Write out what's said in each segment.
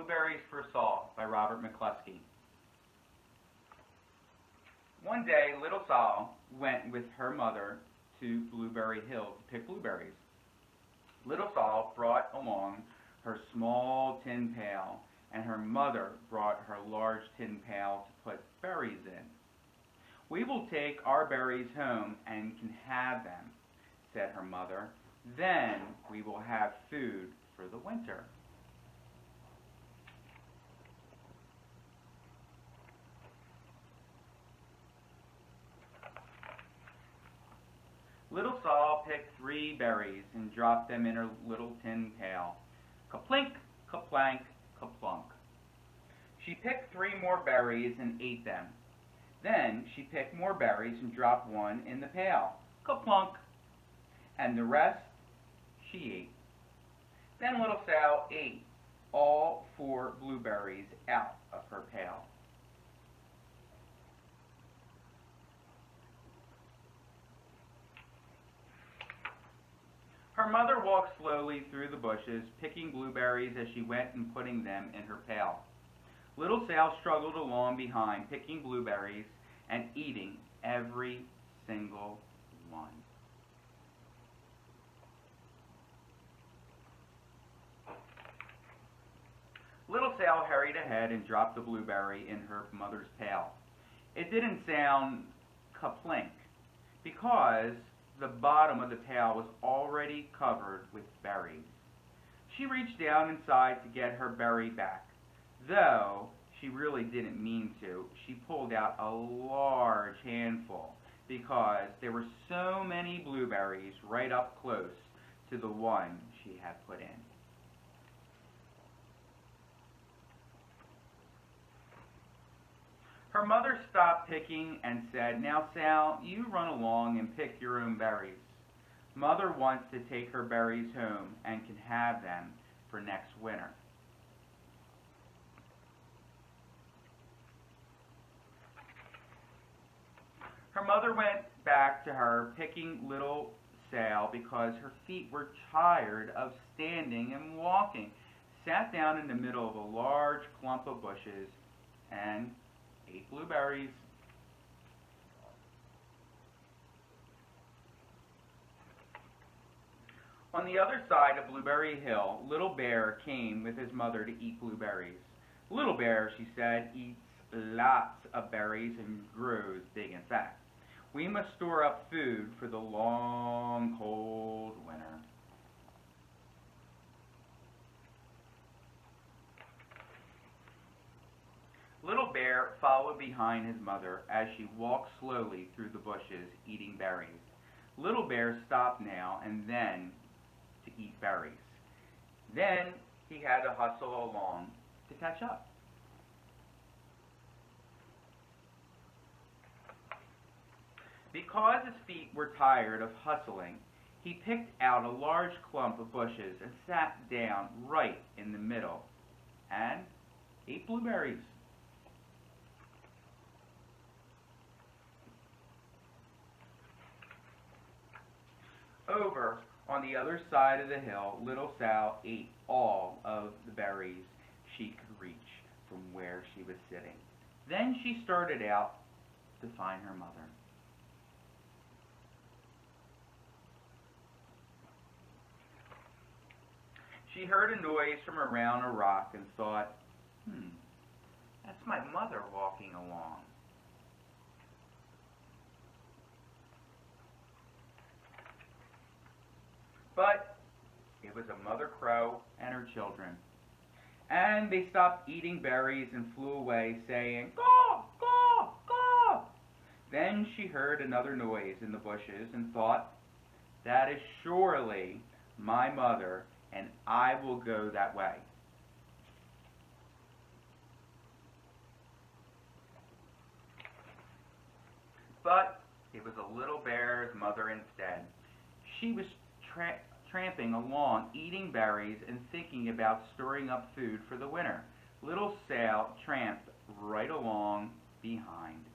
Blueberries for Saul by Robert McCluskey. One day, little Saul went with her mother to Blueberry Hill to pick blueberries. Little Saul brought along her small tin pail, and her mother brought her large tin pail to put berries in. "We will take our berries home and can have them," said her mother. "Then we will have food for the winter." Little Saul picked 3 berries and dropped them in her little tin pail. Kaplink, kaplank, kaplunk. She picked 3 more berries and ate them. Then she picked more berries and dropped one in the pail. Kaplunk. And the rest she ate. Then little Saul ate all 4 blueberries out of her pail. Her mother walked slowly through the bushes, picking blueberries as she went and putting them in her pail. Little Saul struggled along behind, picking blueberries and eating every single one. Little Saul hurried ahead and dropped the blueberry in her mother's pail. It didn't sound kaplink because the bottom of the pail was already covered with berries. She reached down inside to get her berry back. Though she really didn't mean to, she pulled out a large handful because there were so many blueberries right up close to the one she had put in. Her mother stopped picking and said, "Now, Sal, you run along and pick your own berries. Mother wants to take her berries home and can have them for next winter." Her mother went back to her picking little Sal because her feet were tired of standing and walking, sat down in the middle of a large clump of bushes, and ate blueberries. On the other side of Blueberry Hill, Little Bear came with his mother to eat blueberries. Little Bear, she said, eats lots of berries and grows big and fat. We must store up food for the long, cold winter. Little Bear followed behind his mother as she walked slowly through the bushes, eating berries. Little Bear stopped now and then to eat berries. Then he had to hustle along to catch up. Because his feet were tired of hustling, he picked out a large clump of bushes and sat down right in the middle and ate blueberries. Over on the other side of the hill, little Sal ate all of the berries she could reach from where she was sitting. Then she started out to find her mother. She heard a noise from around a rock and thought, that's my mother walking along. But it was a mother crow and her children. And they stopped eating berries and flew away, saying, "Caw, caw, caw." Then she heard another noise in the bushes and thought, that is surely my mother, and I will go that way. But it was a little bear's mother instead. She was tramping along, eating berries and thinking about storing up food for the winter. Little Sal tramped right along behind.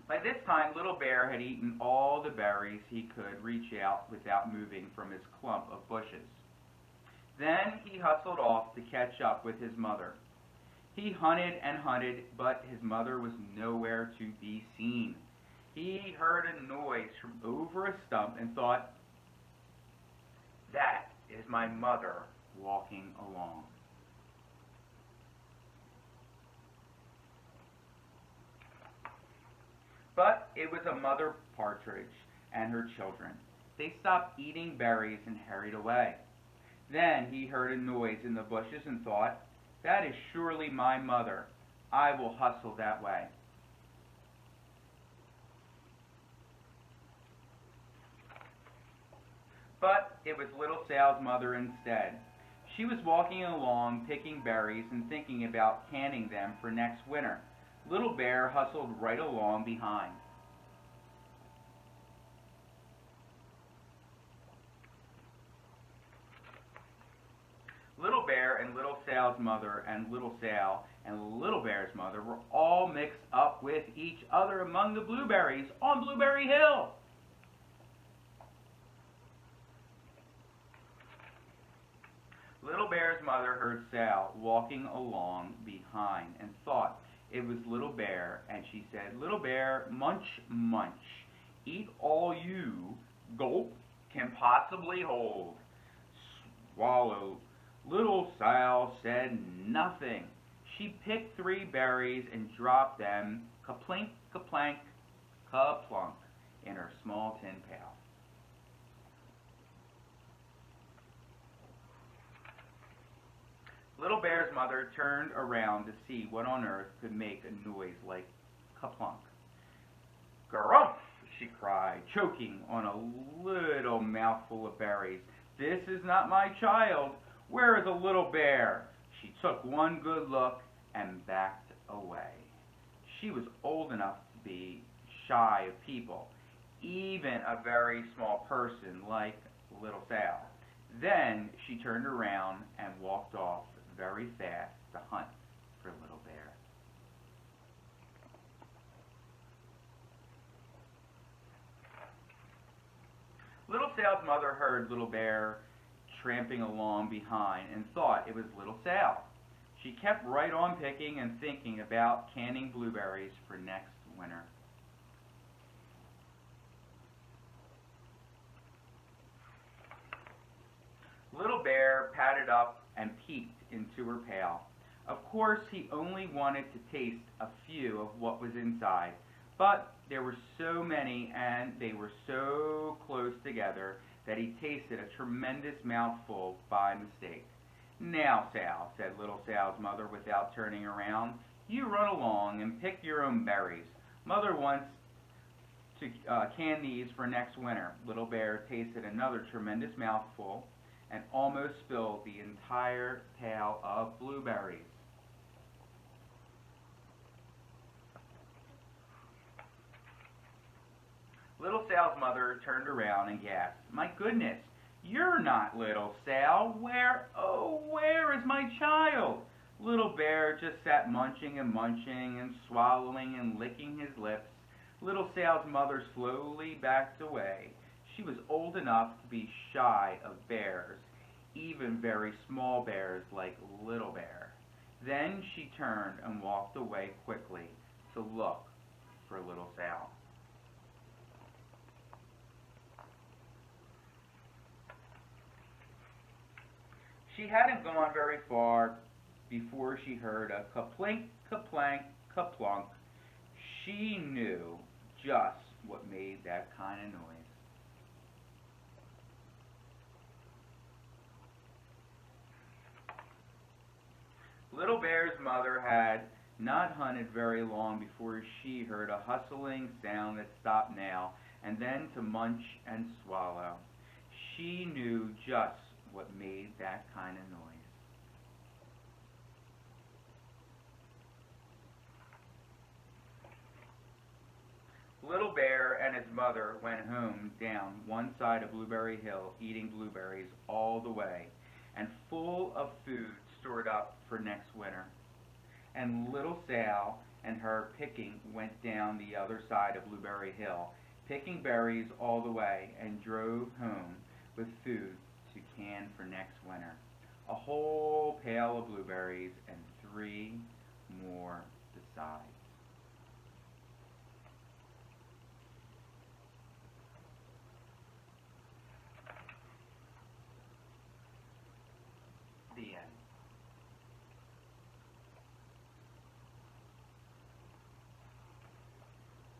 By this time, Little Bear had eaten all the berries he could reach out without moving from his clump of bushes. Then he hustled off to catch up with his mother. He hunted and hunted, but his mother was nowhere to be seen. He heard a noise from over a stump and thought, "That is my mother walking along." But it was a mother partridge and her children. They stopped eating berries and hurried away. Then he heard a noise in the bushes and thought, "That is surely my mother. I will hustle that way." But it was Little Sal's mother instead. She was walking along picking berries and thinking about canning them for next winter. Little Bear hustled right along behind. Little Bear and Little Sal's mother and Little Sal and Little Bear's mother were all mixed up with each other among the blueberries on Blueberry Hill. Little Bear's mother heard Sal walking along behind and thought it was Little Bear, and she said, "Little Bear, munch, munch. Eat all you, gulp, can possibly hold." Swallow. Little Sal said nothing. She picked 3 berries and dropped them, kaplink, kaplank, kaplunk, in her small tin pail. Little Bear's mother turned around to see what on earth could make a noise like kaplunk. "Grumph!" she cried, choking on a little mouthful of berries. "This is not my child. Where is a little bear?" She took one good look and backed away. She was old enough to be shy of people, even a very small person like Little Sal. Then she turned around and walked off very fast to hunt for Little Bear. Little Sal's mother heard Little Bear tramping along behind and thought it was Little Sal. She kept right on picking and thinking about canning blueberries for next winter. Little Bear padded up and peeked into her pail. Of course, he only wanted to taste a few of what was inside, but there were so many and they were so close together that he tasted a tremendous mouthful by mistake. "Now, Sal," said Little Sal's mother without turning around, "you run along and pick your own berries. Mother wants to can these for next winter." Little Bear tasted another tremendous mouthful and almost spilled the entire pail of blueberries. Little Sal's mother turned around and gasped, "My goodness, you're not Little Sal. Where is my child?" Little Bear just sat munching and swallowing and licking his lips. Little Sal's mother slowly backed away. She was old enough to be shy of bears, even very small bears like Little Bear. Then she turned and walked away quickly to look for Little Sal. She hadn't gone very far before she heard a kaplink, kaplank, kaplunk. She knew just what made that kind of noise. Little Bear's mother had not hunted very long before she heard a hustling sound that stopped now and then to munch and swallow. She knew just what made that kind of noise. Little Bear and his mother went home down one side of Blueberry Hill, eating blueberries all the way, and full of food stored up for next winter. And Little Sal and her picking went down the other side of Blueberry Hill, picking berries all the way, and drove home with food to can for next winter. A whole pail of blueberries and 3 more besides.